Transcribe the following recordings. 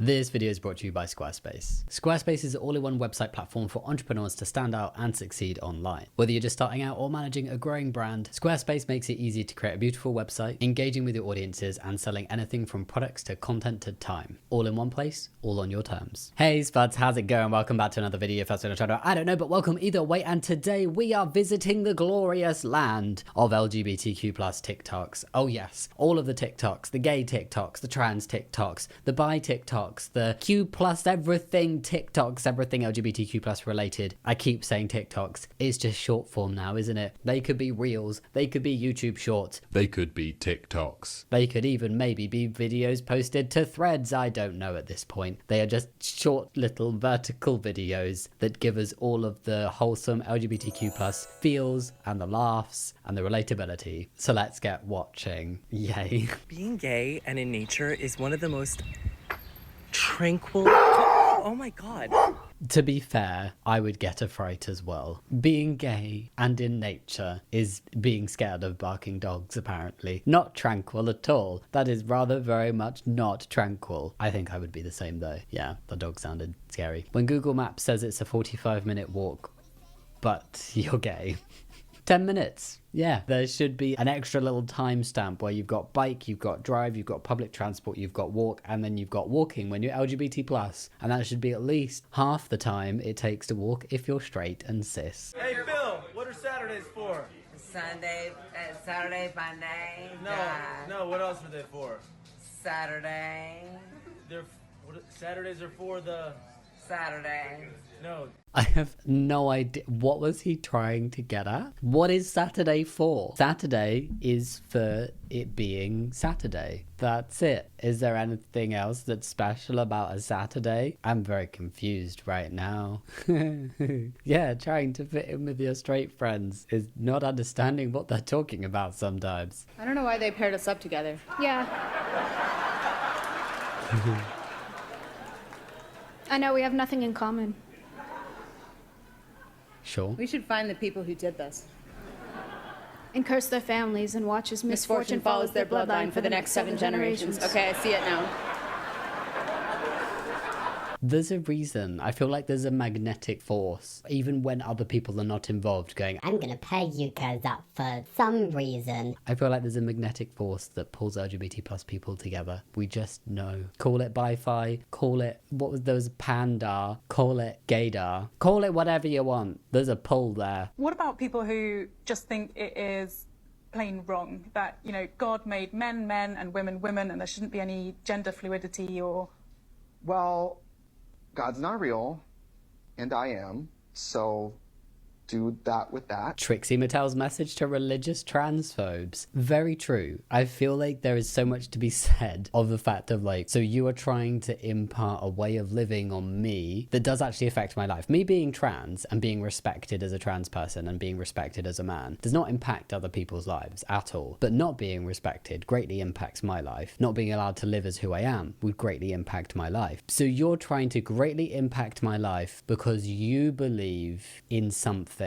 This video is brought to you by Squarespace. Squarespace is an all-in-one website platform for entrepreneurs to stand out and succeed online. Whether you're just starting out or managing a growing brand, Squarespace makes it easy to create a beautiful website, engaging with your audiences and selling anything from products to content to time. All in one place, all on your terms. Hey Spuds, how's it going? Welcome back to another video. First on the channel, I don't know, but welcome either way. And today we are visiting the glorious land of LGBTQ plus TikToks. Oh yes, all of the TikToks, the gay TikToks, the trans TikToks, the bi TikToks, the Q plus everything TikToks, everything LGBTQ plus related. I keep saying TikToks. It's just short form now, isn't it? They could be Reels. They could be YouTube Shorts. They could be TikToks. They could even maybe be videos posted to Threads. I don't know at this point. They are just short little vertical videos that give us all of the wholesome LGBTQ plus feels and the laughs and the relatability. So let's get watching. Yay. Being gay and in nature is one of the most tranquil. Oh my god. To be fair, I would get a fright as well. Being gay and in nature is being scared of barking dogs, apparently. Not tranquil at all. That is rather very much not tranquil. I think I would be the same though. Yeah, the dog sounded scary. When Google Maps says it's a 45-minute walk, but you're gay. 10 minutes. Yeah, there should be an extra little timestamp where you've got bike, you've got drive, you've got public transport, you've got walk, and then you've got walking when you're LGBT plus. And that should be at least half the time it takes to walk if you're straight and cis. Hey Phil, what are Saturdays for? Saturday, Monday. No, what else are they for? Saturday. Saturdays are for the... Saturday. No. I have no idea. What was he trying to get at? What is Saturday for? Saturday is for it being Saturday. That's it. Is there anything else that's special about a Saturday? I'm very confused right now. Yeah, trying to fit in with your straight friends is not understanding what they're talking about sometimes. I don't know why they paired us up together. Yeah. I know we have nothing in common. Sure. We should find the people who did this. And curse their families and watch as misfortune follows their bloodline for the next 7 generations. Okay, I see it now. There's a reason. I feel like there's a magnetic force, even when other people are not involved, going, I'm gonna pay you guys up for some reason. I feel like there's a magnetic force that pulls LGBT plus people together. We just know. Call it bi-fi, call it, there was panda, call it gaydar, call it whatever you want. There's a pull there. What about people who just think it is plain wrong, that, you know, God made men men and women women and there shouldn't be any gender fluidity or... Well, God's not real, and I am, so do that with that. Trixie Mattel's message to religious transphobes. Very true. I feel like there is so much to be said of the fact of like, so you are trying to impart a way of living on me that does actually affect my life. Me being trans and being respected as a trans person and being respected as a man does not impact other people's lives at all. But not being respected greatly impacts my life. Not being allowed to live as who I am would greatly impact my life. So you're trying to greatly impact my life because you believe in something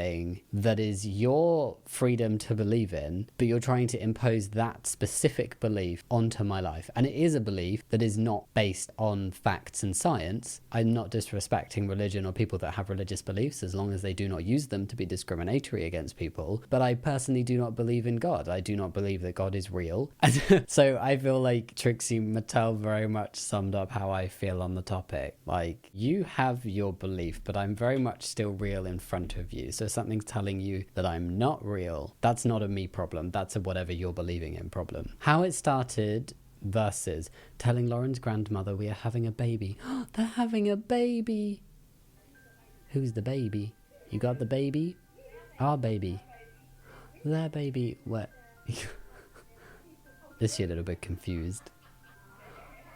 that is your freedom to believe in, but you're trying to impose that specific belief onto my life. And it is a belief that is not based on facts and science. I'm not disrespecting religion or people that have religious beliefs as long as they do not use them to be discriminatory against people. But I personally do not believe in God. I do not believe that God is real. So I feel like Trixie Mattel very much summed up how I feel on the topic. Like, you have your belief, but I'm very much still real in front of you. So something's telling you that I'm not real. That's not a me problem. That's a whatever you're believing in problem. How it started versus telling Lauren's grandmother we are having a baby. They're having a baby. Who's the baby? You got the baby? Our baby. Their baby. What? Is she a little bit confused?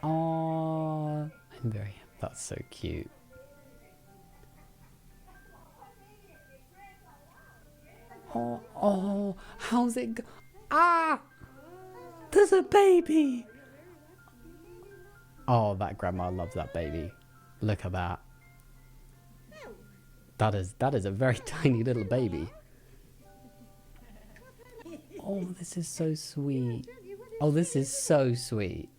Oh, that's so cute. Oh, how's it go? Ah! There's a baby! Oh, that grandma loves that baby. Look at that. That is a very tiny little baby. Oh, this is so sweet. Oh, this is so sweet.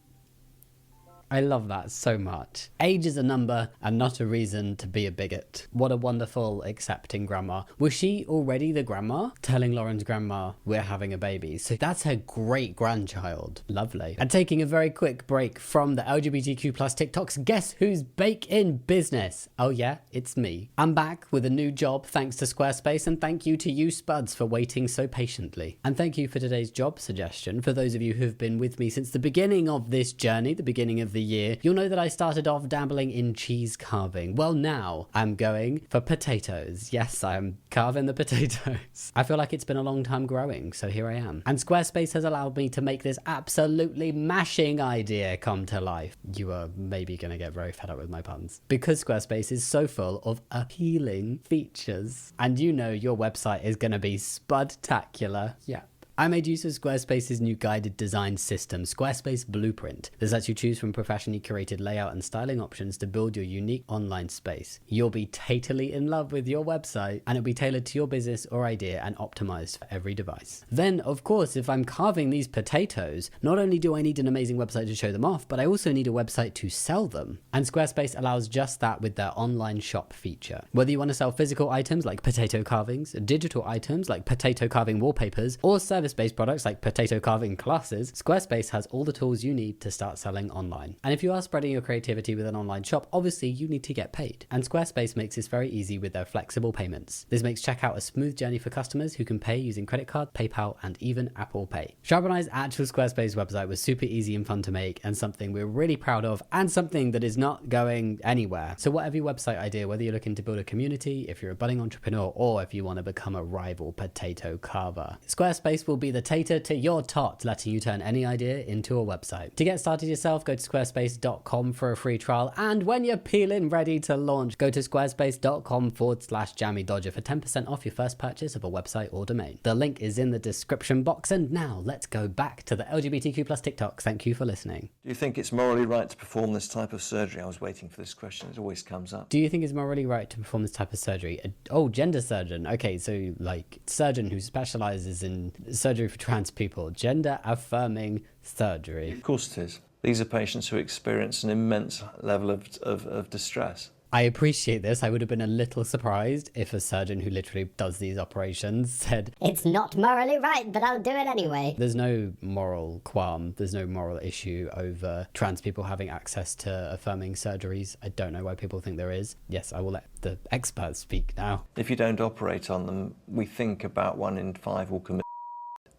I love that so much. Age is a number and not a reason to be a bigot. What a wonderful, accepting grandma. Was she already the grandma? Telling Lauren's grandma, we're having a baby. So that's her great-grandchild. Lovely. And taking a very quick break from the LGBTQ plus TikToks, guess who's back in business? Oh yeah, it's me. I'm back with a new job thanks to Squarespace, and thank you to you Spuds for waiting so patiently. And thank you for today's job suggestion. For those of you who've been with me since the beginning of this journey, the beginning of the year, you'll know that I started off dabbling in cheese carving. Well, now I'm going for potatoes. Yes, I'm carving the potatoes. I feel like it's been a long time growing, so here I am. And Squarespace has allowed me to make this absolutely mashing idea come to life. You are maybe going to get very fed up with my puns. Because Squarespace is so full of appealing features. And you know your website is going to be spudtacular. Yeah. I made use of Squarespace's new guided design system, Squarespace Blueprint. This lets you choose from professionally curated layout and styling options to build your unique online space. You'll be totally in love with your website, and it'll be tailored to your business or idea and optimized for every device. Then, of course, if I'm carving these potatoes, not only do I need an amazing website to show them off, but I also need a website to sell them. And Squarespace allows just that with their online shop feature. Whether you want to sell physical items like potato carvings, digital items like potato carving wallpapers, or service-based products like potato carving classes, Squarespace has all the tools you need to start selling online. And if you are spreading your creativity with an online shop, obviously you need to get paid. And Squarespace makes this very easy with their flexible payments. This makes checkout a smooth journey for customers who can pay using credit card, PayPal, and even Apple Pay. Sharp and I's actual Squarespace website was super easy and fun to make, and something we're really proud of, and something that is not going anywhere. So whatever your website idea, whether you're looking to build a community, if you're a budding entrepreneur, or if you want to become a rival potato carver, Squarespace will be the tater to your tot, letting you turn any idea into a website. To get started yourself, go to squarespace.com for a free trial, and when you're peeling ready to launch, go to squarespace.com/Jammidodger for 10% off your first purchase of a website or domain. The link is in the description box, and now let's go back to the LGBTQ plus TikToks. Thank you for listening. Do you think it's morally right to perform this type of surgery? I was waiting for this question. It always comes up. Do you think it's morally right to perform this type of surgery? Oh, gender surgeon. Okay, so like surgeon who specializes in surgery for trans people. Gender affirming surgery. Of course it is. These are patients who experience an immense level of distress. I appreciate this. I would have been a little surprised if a surgeon who literally does these operations said, it's not morally right, but I'll do it anyway. There's no moral qualm. There's no moral issue over trans people having access to affirming surgeries. I don't know why people think there is. Yes, I will let the experts speak now. If you don't operate on them, we think about 1 in 5 will commit.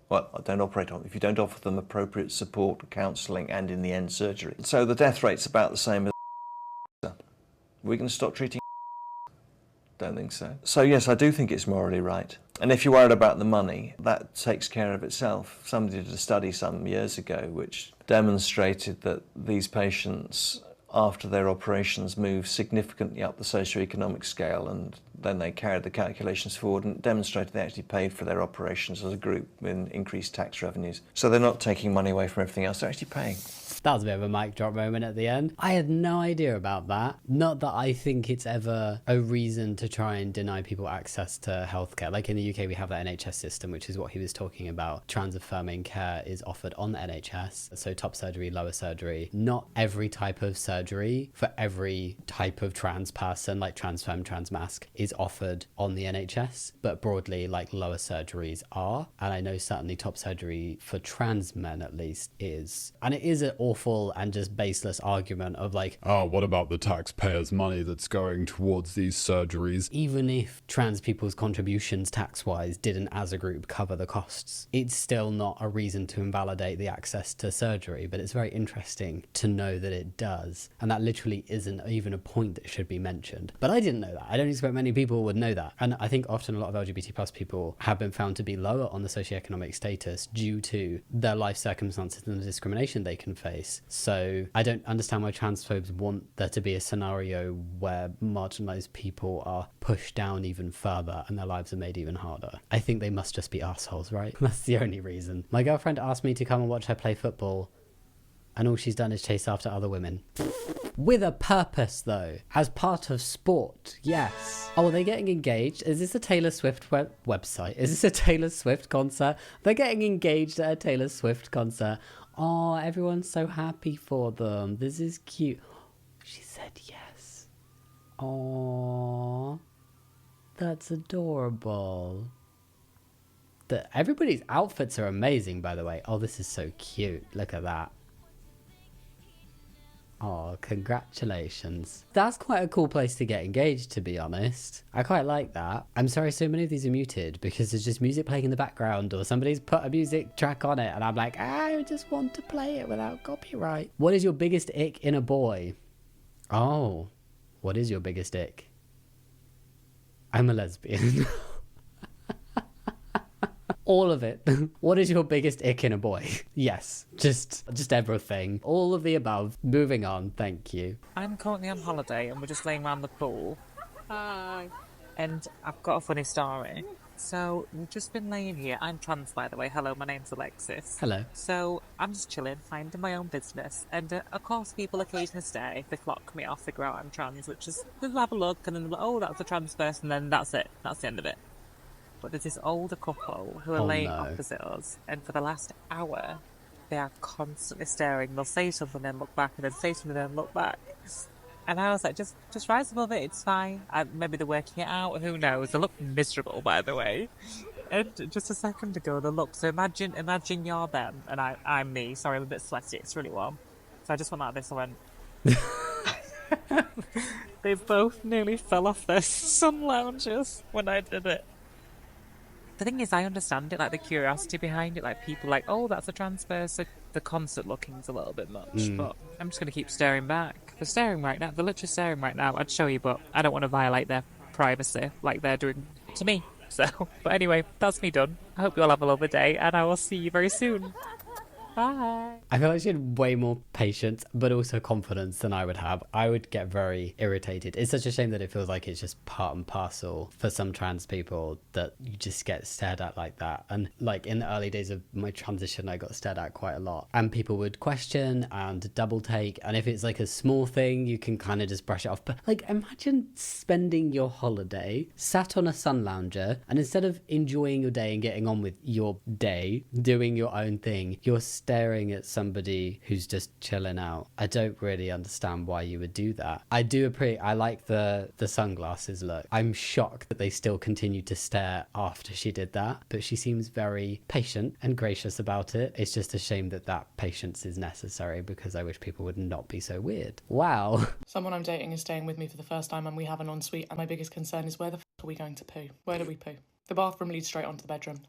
Well, don't operate on them. If you don't offer them appropriate support, counselling, and in the end surgery. So the death rate's about the same as we're going to stop treating. Don't think so. So yes, I do think it's morally right. And if you're worried about the money, that takes care of itself. Somebody did a study some years ago which demonstrated that these patients, after their operations, move significantly up the socioeconomic scale, and then they carried the calculations forward and demonstrated they actually paid for their operations as a group in increased tax revenues. So they're not taking money away from everything else, they're actually paying. That was a bit of a mic drop moment at the end. I had no idea about that. Not that I think it's ever a reason to try and deny people access to healthcare. Like in the UK, we have the NHS system, which is what he was talking about. Trans affirming care is offered on the NHS. So top surgery, lower surgery. Not every type of surgery for every type of trans person, like trans femme, trans masc, is offered on the NHS. But broadly, like lower surgeries are. And I know certainly top surgery for trans men at least is. And it is an awful and just baseless argument of like, oh, what about the taxpayers' money that's going towards these surgeries? Even if trans people's contributions tax-wise didn't as a group cover the costs, it's still not a reason to invalidate the access to surgery. But it's very interesting to know that it does, and that literally isn't even a point that should be mentioned. But I didn't know that. I don't expect many people would know that. And I think often a lot of LGBT plus people have been found to be lower on the socioeconomic status due to their life circumstances and the discrimination they can face. So I don't understand why transphobes want there to be a scenario where marginalized people are pushed down even further and their lives are made even harder. I think they must just be assholes, right? That's the only reason. My girlfriend asked me to come and watch her play football, and all she's done is chase after other women. With a purpose, though. As part of sport, yes. Oh, are they getting engaged? Is this a Taylor Swift website? Is this a Taylor Swift concert? They're getting engaged at a Taylor Swift concert. Oh, everyone's so happy for them. This is cute. She said yes. Oh, that's adorable. Everybody's outfits are amazing, by the way. Oh, this is so cute. Look at that. Oh, congratulations. That's quite a cool place to get engaged, to be honest. I quite like that. I'm sorry so many of these are muted because there's just music playing in the background or somebody's put a music track on it and I'm like, I just want to play it without copyright. What is your biggest ick in a boy? Oh, what is your biggest ick? I'm a lesbian. All of it. What is your biggest ick in a boy? Yes, just everything. All of the above. Moving on, thank you. I'm currently on holiday and we're just laying around the pool. Hi. And I've got a funny story. So, we've just been laying here. I'm trans, by the way. Hello, my name's Alexis. Hello. So, I'm just chilling, minding my own business. And, of course, people occasionally stay. They clock me off, figure out I'm trans, which is, they'll have a look and then they're like, oh, that's a trans person, and then that's it. That's the end of it. But there's this older couple who are laying opposite us, and for the last hour, they are constantly staring. They'll say something, then look back, and then say something, then look back. And I was like, just rise above it, it's fine. Maybe they're working it out, who knows? They look miserable, by the way. And just a second ago, they looked. So imagine you're them, and I'm me. Sorry, I'm a bit sweaty, it's really warm. So I just went like this, I went... They both nearly fell off their sun lounges when I did it. The thing is, I understand it, like the curiosity behind it, like people like, oh, that's a trans person. The concert looking's a little bit much, but I'm just going to keep staring back. They're staring right now. They're literally staring right now. I'd show you, but I don't want to violate their privacy like they're doing to me. So, but anyway, that's me done. I hope you all have a lovely day, and I will see you very soon. Bye. I feel like she had way more patience, but also confidence than I would have. I would get very irritated. It's such a shame that it feels like it's just part and parcel for some trans people that you just get stared at like that. And like in the early days of my transition, I got stared at quite a lot. And people would question and double take. And if it's like a small thing, you can kind of just brush it off. But like imagine spending your holiday sat on a sun lounger and instead of enjoying your day and getting on with your day, doing your own thing, you're staring at somebody who's just chilling out. I don't really understand why you would do that. I like the sunglasses look. I'm shocked that they still continue to stare after she did that, but she seems very patient and gracious about it. It's just a shame that that patience is necessary because I wish people would not be so weird. Wow. Someone I'm dating is staying with me for the first time and we have an ensuite, and my biggest concern is where the f*** are we going to poo? Where do we poo? The bathroom leads straight onto the bedroom.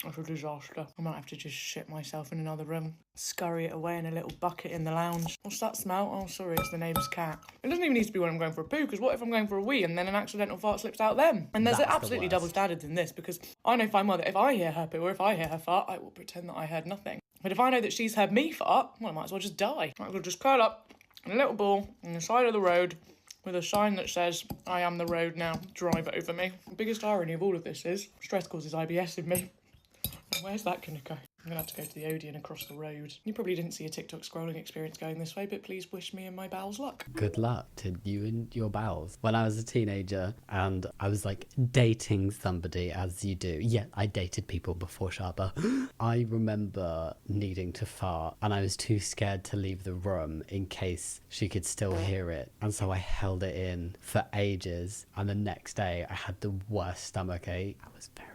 It's a disaster. I might have to just shit myself in another room. Scurry it away in a little bucket in the lounge. What's that smell? Oh, sorry, it's the neighbour's cat. It doesn't even need to be when I'm going for a poo, because what if I'm going for a wee and then an accidental fart slips out then? And there's absolutely double standards in this, because I know fine well that if I hear her poo or if I hear her fart, I will pretend that I heard nothing. But if I know that she's heard me fart, well, I might as well just die. I will just curl up in a little ball on the side of the road with a sign that says, I am the road now, drive over me. The biggest irony of all of this is, stress causes IBS in me. Where's that going to go? I'm going to have to go to the Odeon across the road. You probably didn't see a TikTok scrolling experience going this way, but please wish me and my bowels luck. Good luck to you and your bowels. When I was a teenager and I was like dating somebody, as you do. Yeah, I dated people before Sharpa. I remember needing to fart and I was too scared to leave the room in case she could still hear it. And so I held it in for ages. And the next day I had the worst stomachache. I was very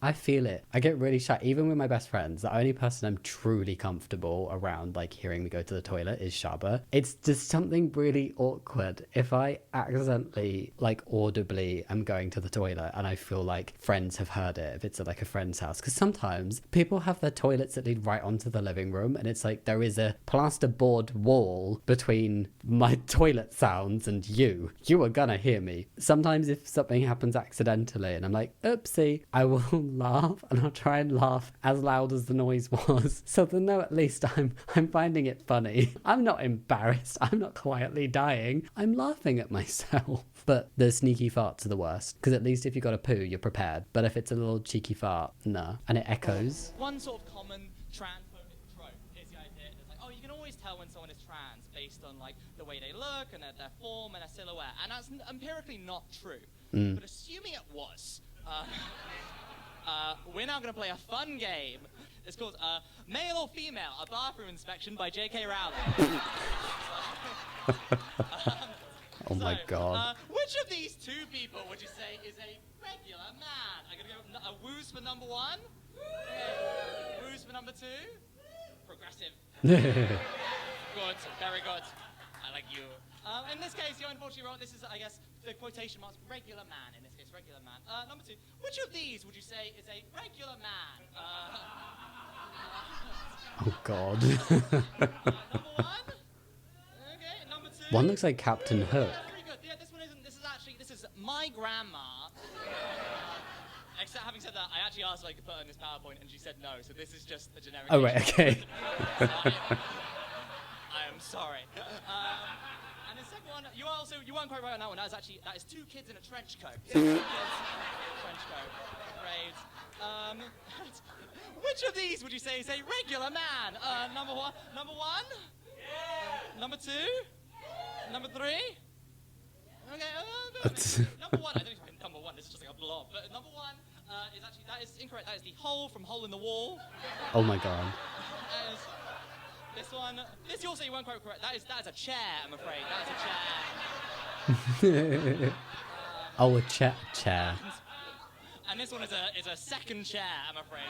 I feel it. I get really shy. Even with my best friends, the only person I'm truly comfortable around, like hearing me go to the toilet, is Shaba. It's just something really awkward. If I accidentally, like audibly, am going to the toilet and I feel like friends have heard it, if it's at like a friend's house. Because sometimes people have their toilets that lead right onto the living room and it's like there is a plasterboard wall between my toilet sounds and you. You are gonna hear me. Sometimes if something happens accidentally and I'm like, oopsie, I will laugh and I'll try and laugh as loud as the noise was so they know at least I'm finding it funny. I'm not embarrassed. I'm not quietly dying. I'm laughing at myself. But the sneaky farts are the worst because at least if you got a poo you're prepared, but if it's a little cheeky fart, nah. And it echoes. One sort of common transphobic trope is the idea that like, oh, you can always tell when someone is trans based on like the way they look and their form and their silhouette, and that's empirically not true. But assuming it was, we're now going to play a fun game It's called Male or Female, a Bathroom Inspection by J.K. Rowling. Oh my god. Which of these two people would you say is a regular man? I'm gonna go a woos for number one. Okay. Woos for number two. Progressive. Good, very good. I like you. In this case, you're unfortunately wrong. This is, I guess, the quotation marks regular man. In this case, regular man. Number two. Which of these would you say is a regular man? Oh god. Number one. Okay, number two. One looks like Captain Hook. Very good. Yeah, this one isn't. This is my grandma. Except having said that, I actually asked if I could put her in this PowerPoint, and she said no. So this is just a generic. Oh right, okay. I am sorry. And the second one, you weren't quite right on that one. That is two kids in a trench coat. Two kids in a trench coat. Great. Which of these would you say is a regular man? Number one. Yeah. Number two. Yeah. Number three. Okay. Number one. I don't even think number one. This is just like a blob. But number one that is incorrect. That is the hole from Hole in the Wall. Oh my god. This one. This also you weren't quite correct. That is a chair. I'm afraid. That is a chair. Oh, a chair. And this one is a second chair. I'm afraid.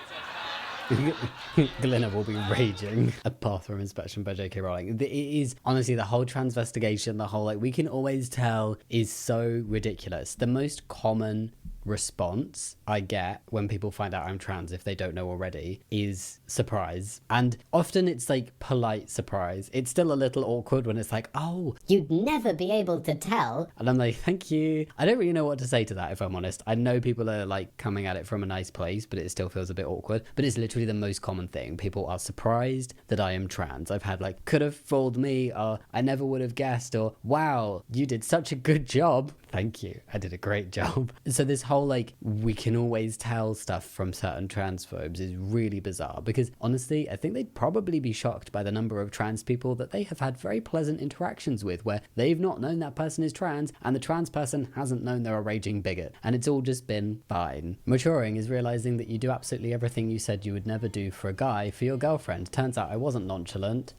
So Glenna will be raging. A bathroom inspection by J.K. Rowling. It is honestly the whole transvestigation, the whole we can always tell is so ridiculous. The most common response I get when people find out I'm trans, if they don't know already, is surprise. And often it's like polite surprise. It's still a little awkward when it's like, oh, you'd never be able to tell. And I'm like, thank you. I don't really know what to say to that, if I'm honest. I know people are like coming at it from a nice place, but it still feels a bit awkward. But it's literally the most common thing. People are surprised that I am trans. I've had like, could have fooled me, or I never would have guessed, or wow, you did such a good job. Thank you. I did a great job. So this whole like, we can always tell stuff from certain transphobes is really bizarre, because honestly, I think they'd probably be shocked by the number of trans people that they have had very pleasant interactions with, where they've not known that person is trans and the trans person hasn't known they're a raging bigot, and it's all just been fine. Maturing is realizing that you do absolutely everything you said you would never do for a guy for your girlfriend. Turns out I wasn't nonchalant.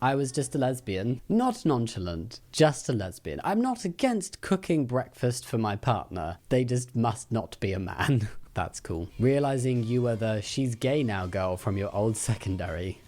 I was just a lesbian. Not nonchalant, just a lesbian. I'm not against cooking breakfast for my partner. They just must not be a man. That's cool. Realizing you were the she's gay now girl from your old secondary.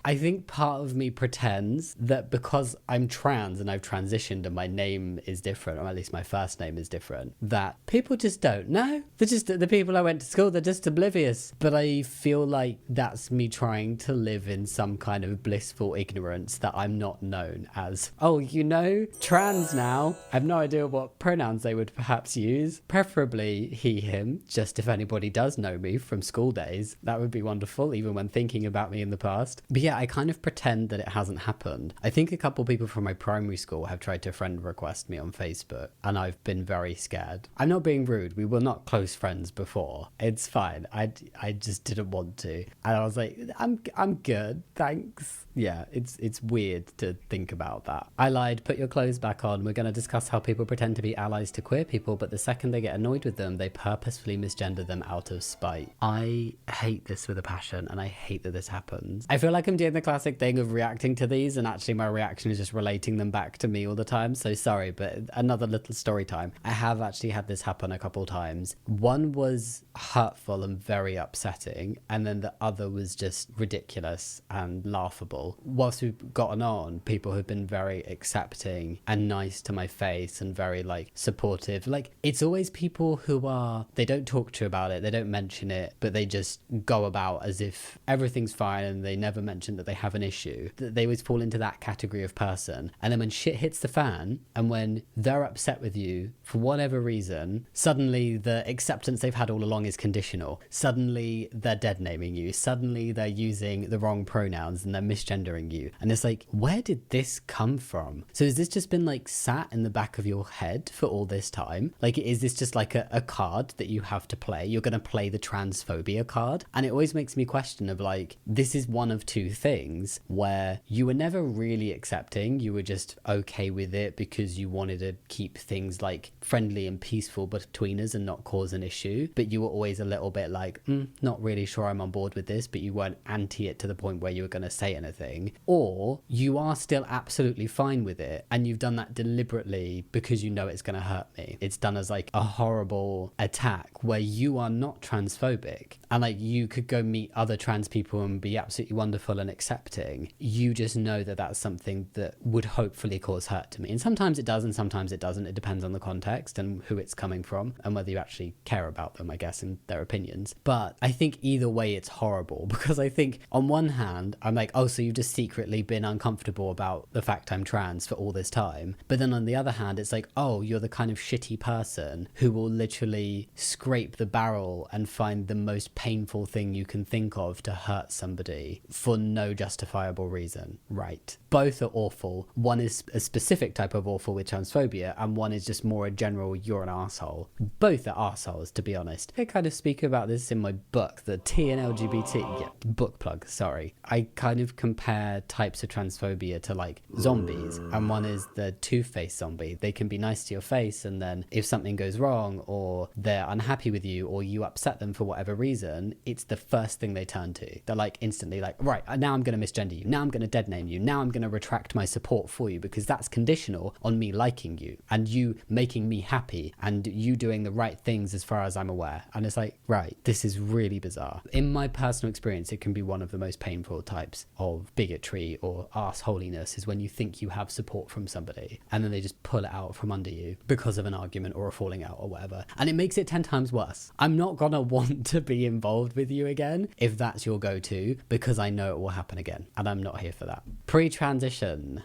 I think part of me pretends that because I'm trans and I've transitioned and my name is different, or at least my first name is different, that people just don't know. They're just, the people I went to school, they're just oblivious. But I feel like that's me trying to live in some kind of blissful ignorance that I'm not known as, oh, you know, trans now. I have no idea what pronouns they would perhaps use. Preferably he, him, just if anybody does know me from school days. That would be wonderful, even when thinking about me in the past. But yeah, I kind of pretend that it hasn't happened. I think a couple people from my primary school have tried to friend request me on Facebook, and I've been very scared. I'm not being rude. We were not close friends before. It's fine. I just didn't want to. And I was like, I'm good. Thanks. Yeah, it's weird to think about that. I lied. Put your clothes back on. We're going to discuss how people pretend to be allies to queer people, but the second they get annoyed with them, they purposefully misgender them out of spite. I hate this with a passion, and I hate that this happens. I feel like I'm doing the classic thing of reacting to these, and actually my reaction is just relating them back to me all the time. So sorry, but another little story time. I have actually had this happen a couple times. One was hurtful and very upsetting, and then the other was just ridiculous and laughable. Whilst we've gotten on, people have been very accepting and nice to my face and very like supportive. Like, it's always people who are, they don't talk to you about it, they don't mention it, but they just go about as if everything's fine, and they never mention that they have an issue. They always fall into that category of person. And then when shit hits the fan, and when they're upset with you for whatever reason, suddenly the acceptance they've had all along is conditional. Suddenly they're dead naming you. Suddenly they're using the wrong pronouns and they're misgendering you. And it's like, where did this come from? So has this just been like sat in the back of your head for all this time? Like, is this just like a card that you have to play? You're going to play the transphobia card? And it always makes me question of like, this is one of two things where you were never really accepting, you were just okay with it because you wanted to keep things like friendly and peaceful between us and not cause an issue, but you were always a little bit like, not really sure I'm on board with this, but you weren't anti it to the point where you were going to say anything. Or you are still absolutely fine with it, and you've done that deliberately because you know it's going to hurt me. It's done as like a horrible attack where you are not transphobic, and like you could go meet other trans people and be absolutely wonderful and accepting. You just know that that's something that would hopefully cause hurt to me, and sometimes it does and sometimes it doesn't. It depends on the context and who it's coming from and whether you actually care about them, I guess, and their opinions. But I think either way it's horrible, because I think on one hand I'm like, oh, so you've just secretly been uncomfortable about the fact I'm trans for all this time, but then on the other hand it's like, oh, you're the kind of shitty person who will literally scrape the barrel and find the most painful thing you can think of to hurt somebody for no justifiable reason. Right, both are awful. One is a specific type of awful with transphobia, and one is just more a general you're an arsehole. Both are arseholes, to be honest. I kind of speak about this in my book, the T and LGBT, book plug, sorry. I kind of compare types of transphobia to like zombies, and one is the two-faced zombie. They can be nice to your face, and then if something goes wrong or they're unhappy with you or you upset them for whatever reason, it's the first thing they turn to. They're like instantly like, right, now I'm going to misgender you, now I'm going to dead name you, now I'm going to retract my support for you because that's conditional on me liking you and you making me happy and you doing the right things as far as I'm aware. And it's like, right, this is really bizarre. In my personal experience, it can be one of the most painful types of bigotry or arseholiness, is when you think you have support from somebody and then they just pull it out from under you because of an argument or a falling out or whatever, and it makes it 10 times worse. I'm not gonna want to be involved with you again if that's your go-to, because I know it will happen again, and I'm not here for that. Pre-transition.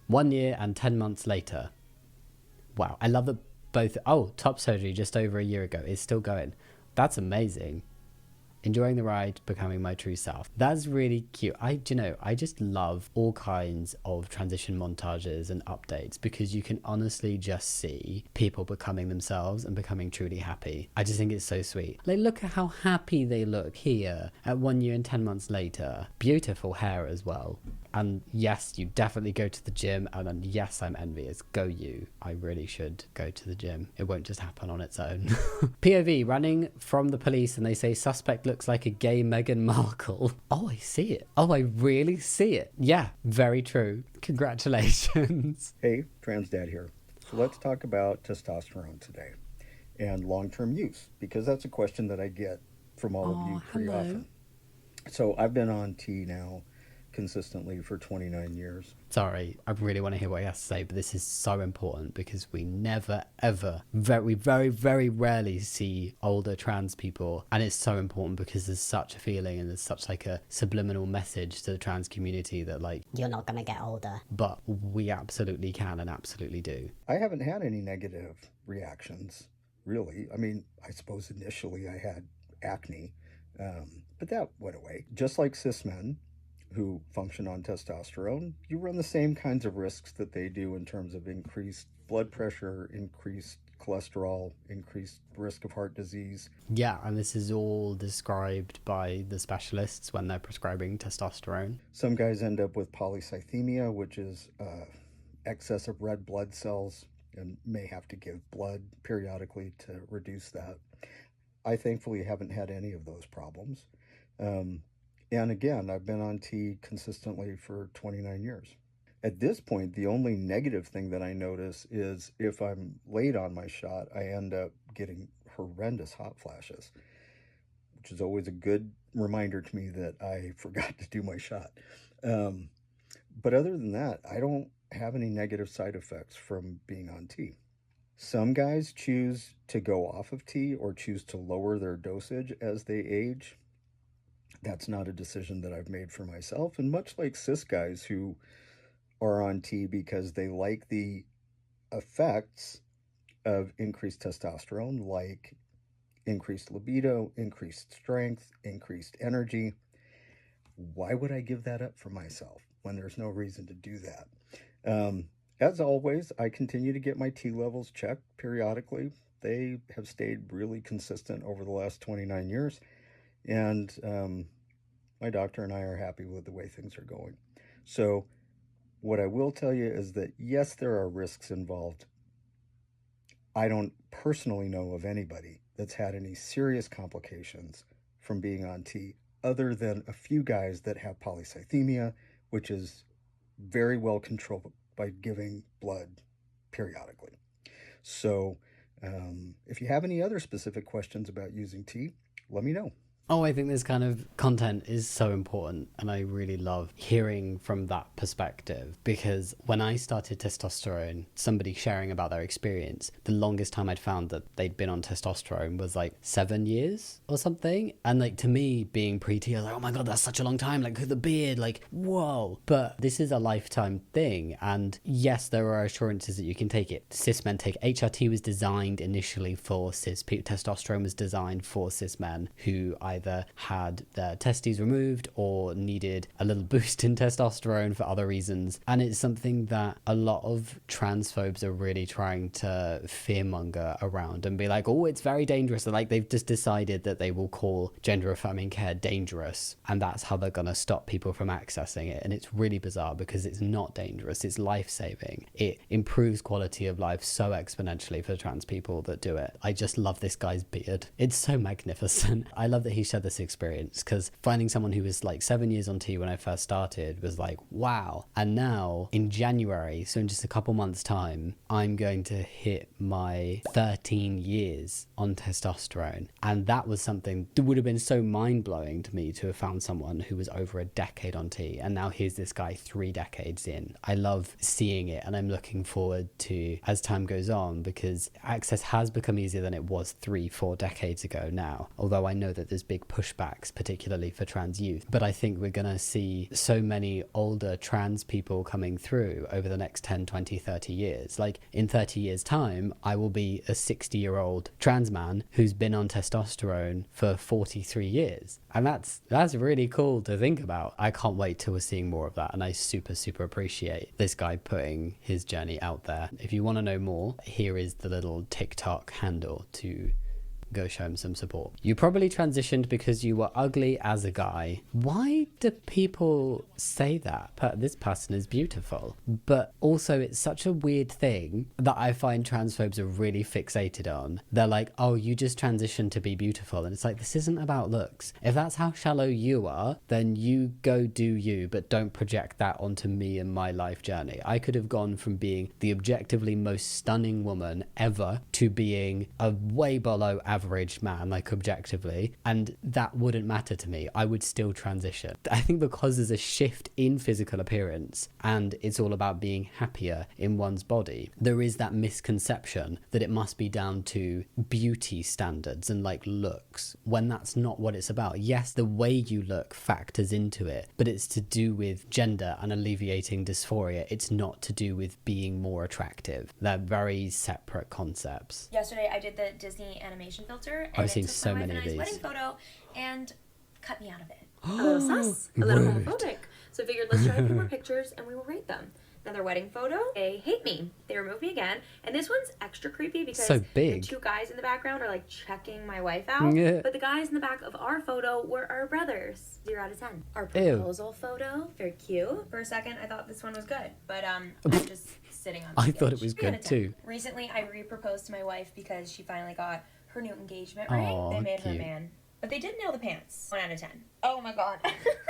1 year and 10 months later. Wow, I love that both... Oh, top surgery just over a year ago. It's still going. That's amazing. Enjoying the ride, becoming my true self. That's really cute. I just love all kinds of transition montages and updates, because you can honestly just see people becoming themselves and becoming truly happy. I just think it's so sweet. Like, look at how happy they look here at 1 year and 10 months later. Beautiful hair as well. And yes, you definitely go to the gym, and then yes, I'm envious. Go you. I really should go to the gym. It won't just happen on its own. POV, running from the police and they say suspect looks like a gay Meghan Markle. Oh, I see it. Oh, I really see it. Yeah, very true. Congratulations. Hey, trans dad here. So let's talk about testosterone today and long-term use, because that's a question that I get from all of you pretty often. So I've been on T now consistently for 29 years. Sorry, I really want to hear what he has to say, but this is so important because we never, ever, very, very, very rarely see older trans people, and it's so important because there's such a feeling and there's such like a subliminal message to the trans community that like, you're not gonna get older. But we absolutely can and absolutely do. I haven't had any negative reactions, really. I mean, I suppose initially I had acne, but that went away. Just like cis men who function on testosterone, you run the same kinds of risks that they do in terms of increased blood pressure, increased cholesterol, increased risk of heart disease. Yeah, and this is all described by the specialists when they're prescribing testosterone. Some guys end up with polycythemia, which is excess of red blood cells, and may have to give blood periodically to reduce that. I thankfully haven't had any of those problems. And again, I've been on T consistently for 29 years. At this point, the only negative thing that I notice is if I'm late on my shot, I end up getting horrendous hot flashes, which is always a good reminder to me that I forgot to do my shot. But other than that, I don't have any negative side effects from being on T. Some guys choose to go off of T or choose to lower their dosage as they age. That's not a decision that I've made for myself. And much like cis guys who are on T because they like the effects of increased testosterone, like increased libido, increased strength, increased energy, why would I give that up for myself when there's no reason to do that? As always, I continue to get my T levels checked periodically. They have stayed really consistent over the last 29 years. And My doctor and I are happy with the way things are going. So what I will tell you is that yes, there are risks involved. I don't personally know of anybody that's had any serious complications from being on T, other than a few guys that have polycythemia, which is very well controlled by giving blood periodically. So if you have any other specific questions about using T, let me know. Oh, I think this kind of content is so important, and I really love hearing from that perspective, because when I started testosterone, somebody sharing about their experience, the longest time I'd found that they'd been on testosterone was like 7 years or something. And like, to me, being pre-T, I was like, oh my God, that's such a long time. Like, the beard, like, whoa. But this is a lifetime thing. And yes, there are assurances that you can take it. Cis men take HRT was designed initially for cis people. Testosterone was designed for cis men who either had their testes removed or needed a little boost in testosterone for other reasons. And it's something that a lot of transphobes are really trying to fearmonger around and be like, oh, it's very dangerous. And like, they've just decided that they will call gender affirming care dangerous, and that's how they're gonna stop people from accessing it. And it's really bizarre, because it's not dangerous, it's life-saving. It improves quality of life so exponentially for trans people that do it. I just love this guy's beard. It's so magnificent. I love that he shared this experience, because finding someone who was like 7 years on T when I first started was like, wow. And now in January, so in just a couple months time, I'm going to hit my 13 years on testosterone. And that was something that would have been so mind-blowing to me, to have found someone who was over a decade on T, and now here's this guy 3 decades in. I love seeing it, and I'm looking forward to as time goes on, because access has become easier than it was 3-4 decades ago now, although I know that there's big pushbacks, particularly for trans youth. But I think we're gonna see so many older trans people coming through over the next 10, 20, 30 years. Like, in 30 years time, I will be a 60-year-old trans man who's been on testosterone for 43 years. And that's really cool to think about. I can't wait till we're seeing more of that, and I super appreciate this guy putting his journey out there. If you want to know more, here is the little TikTok handle to go show him some support. You probably transitioned because you were ugly as a guy. Why do people say that? This person is beautiful. But also, it's such a weird thing that I find transphobes are really fixated on. They're like, oh, you just transitioned to be beautiful. And it's like, this isn't about looks. If that's how shallow you are, then you go do you, but don't project that onto me and my life journey. I could have gone from being the objectively most stunning woman ever to being a way below average man, like objectively, and that wouldn't matter to me. I would still transition. I think because there's a shift in physical appearance and it's all about being happier in one's body, there is that misconception that it must be down to beauty standards and like looks, when that's not what it's about. Yes, the way you look factors into it, but it's to do with gender and alleviating dysphoria. It's not to do with being more attractive. They're very separate concepts. Yesterday I did the Disney animation filter, and I've seen so many of these. Wedding photo and cut me out of it. A little sus, a little homophobic. So I figured, let's try a few more pictures and we will rate them. Another wedding photo, they hate me. They remove me again. And this one's extra creepy because so big. The two guys in the background are like checking my wife out. Yeah. But the guys in the back of our photo were our brothers. 0 out of 10. Our proposal photo, very cute. For a second, I thought this one was good. But I'm just sitting on the I thought it was 3 good out of 10. too. Recently, I re-proposed to my wife because she finally got her new engagement ring. Aww, they made her cute. man. But they did nail the pants. 1 out of 10. Oh my god.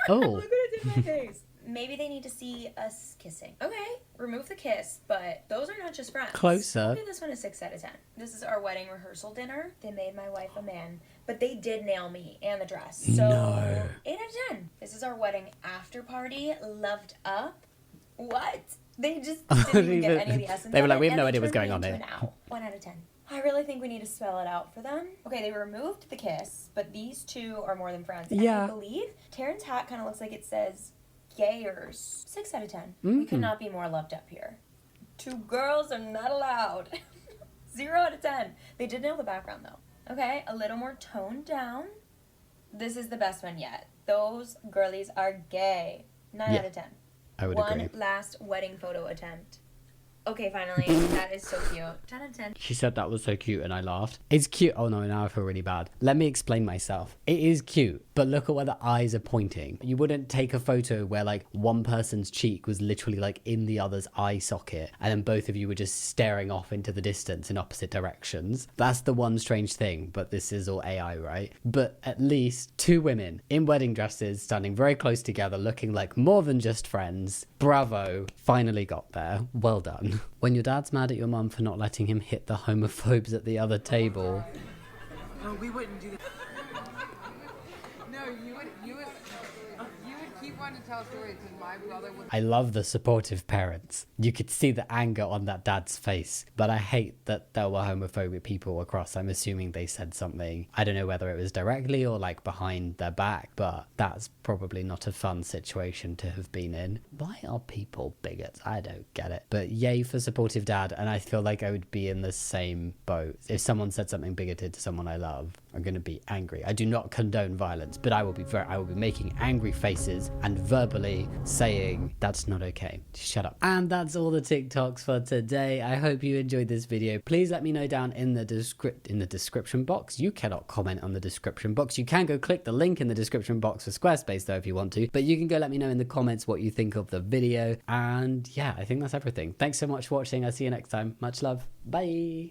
Oh. Look what it did in my face. Maybe they need to see us kissing. Okay, remove the kiss, but those are not just friends. Closer. I'll give this one a 6 out of 10. This is our wedding rehearsal dinner. They made my wife a man, but they did nail me and the dress. So No. 8 out of 10. This is our wedding after party. Loved up. What? They just didn't even get any of the essence. They were of like, it, we have and no they idea what's turned going me on into here. an owl. 1 out of 10. I really think we need to spell it out for them. Okay, they removed the kiss, but these two are more than friends. And Yeah. I believe Taryn's hat kind of looks like it says gayers. 6 out of 10. We could not be more loved up here. 2 girls are not allowed. 0 out of 10. They did nail the background though. Okay, a little more toned down. This is the best one yet. Those girlies are gay. 9 Yeah, out of 10. I would One agree. last wedding photo attempt. Okay, finally. That is so cute. 10 out of 10. She said that was so cute and I laughed. It's cute. Oh no, now I feel really bad. Let me explain myself. It is cute, but look at where the eyes are pointing. You wouldn't take a photo where like one person's cheek was literally like in the other's eye socket and then both of you were just staring off into the distance in opposite directions. That's the one strange thing, but this is all AI, right? But at least two women in wedding dresses standing very close together looking like more than just friends. Bravo. Finally got there. Well done. When your dad's mad at your mum for not letting him hit the homophobes at the other table. No, we wouldn't do that. No, you would keep wanting to tell stories and my brother would. I love the supportive parents. You could see the anger on that dad's face, but I hate that there were homophobic people across. I'm assuming they said something. I don't know whether it was directly or like behind their back, but that's probably not a fun situation to have been in. Why are people bigots? I don't get it. But yay for supportive dad, and I feel like I would be in the same boat. If someone said something bigoted to someone I love, I'm going to be angry. I do not condone violence, but I will be making angry faces and verbally saying that's not okay. Shut up. And that's all the TikToks for today. I hope you enjoyed this video. Please let me know down in the description box. You cannot comment on the description box. You can go click the link in the description box for Squarespace though if you want to, but you can go let me know in the comments what you think of the video. And yeah, I think that's everything. Thanks so much for watching. I'll see you next time. Much love. Bye.